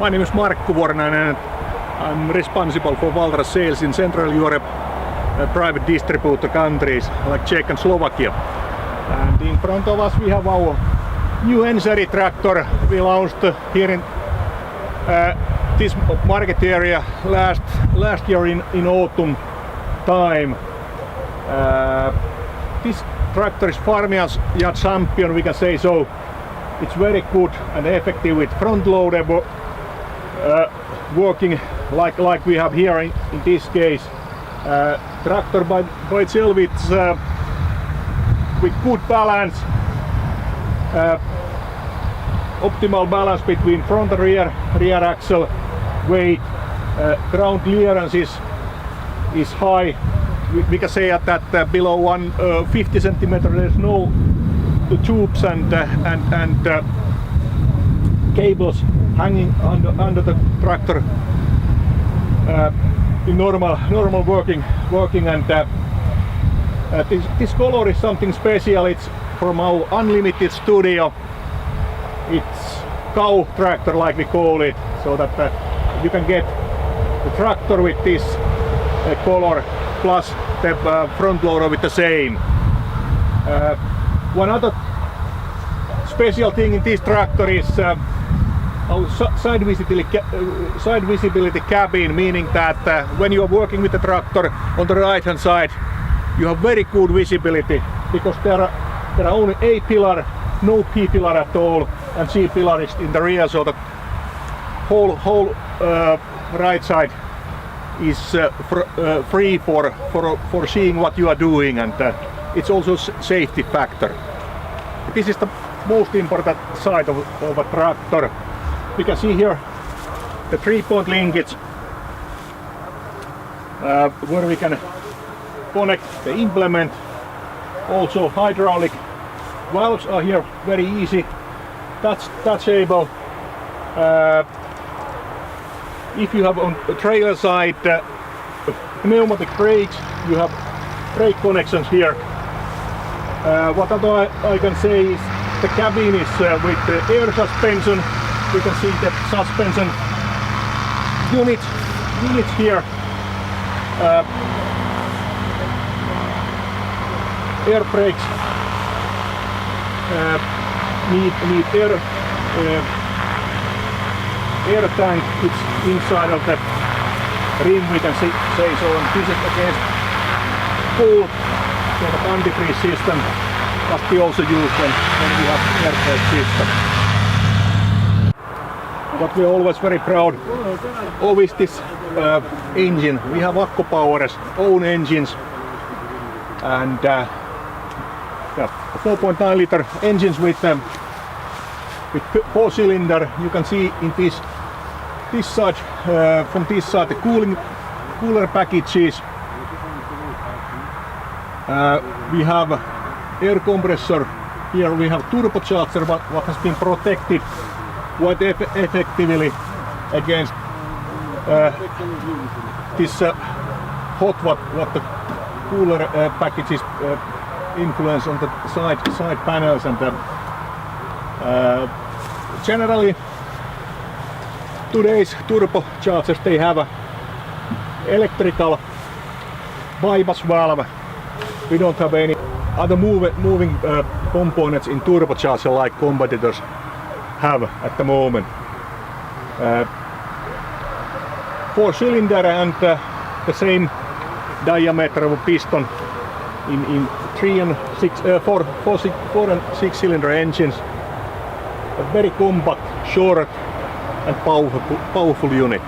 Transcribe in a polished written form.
My name is Markku Vornanen. I'm responsible for Valtra sales in Central Europe, private distributor countries like Czech and Slovakia. And in front of us we have our new N-series tractor we launched here in this market area last year in autumn time. This tractor is farmers yard champion, we can say so. It's very good and effective with front loader working like we have here in this case. Tractor by itself, it's with good balance, optimal balance between front and rear axle weight. Ground clearance is high. We can say that below 150 centimeters there's no tubes and cables hanging under the tractor in normal working and this color is something special. It's from our unlimited studio. It's cow tractor like we call it, so that you can get the tractor with this color plus the front loader with the same. One other special thing in this tractor is our side visibility cabin, meaning that when you are working with the tractor on the right hand side you have very good visibility, because there are only A pillar, no P pillar at all, and C pillar is in the rear, so the whole right side is free for seeing what you are doing, and it's also safety factor. This is the most important side of a tractor. We can see here the 3-point linkage where we can connect the implement. Also hydraulic valves are here, very easy, touchable. If you have on the trailer side pneumatic brakes, you have brake connections here. What other I can say is the cabin is with the air suspension. We can see the suspension units here. Air brakes need air tank. It's inside of the rim, we can say so. And this is against cold, so the antifreeze system must be also used when we have air brake system. What we're always very proud of is this engine. We have Akko Power's own engines, and 4.9 liter engines with 4-cylinder. You can see in this side, from this side, the cooler packages. We have air compressor. Here we have turbocharger, what has been protected quite effectively against this hot what the cooler packages influence on the side panels, and generally today's turbochargers, they have a electrical bypass valve. We don't have any other moving components in turbocharger like competitors have at the moment. 4-cylinder and the same diameter of a piston in 4 and 6-cylinder engines. A very compact, short and powerful unit.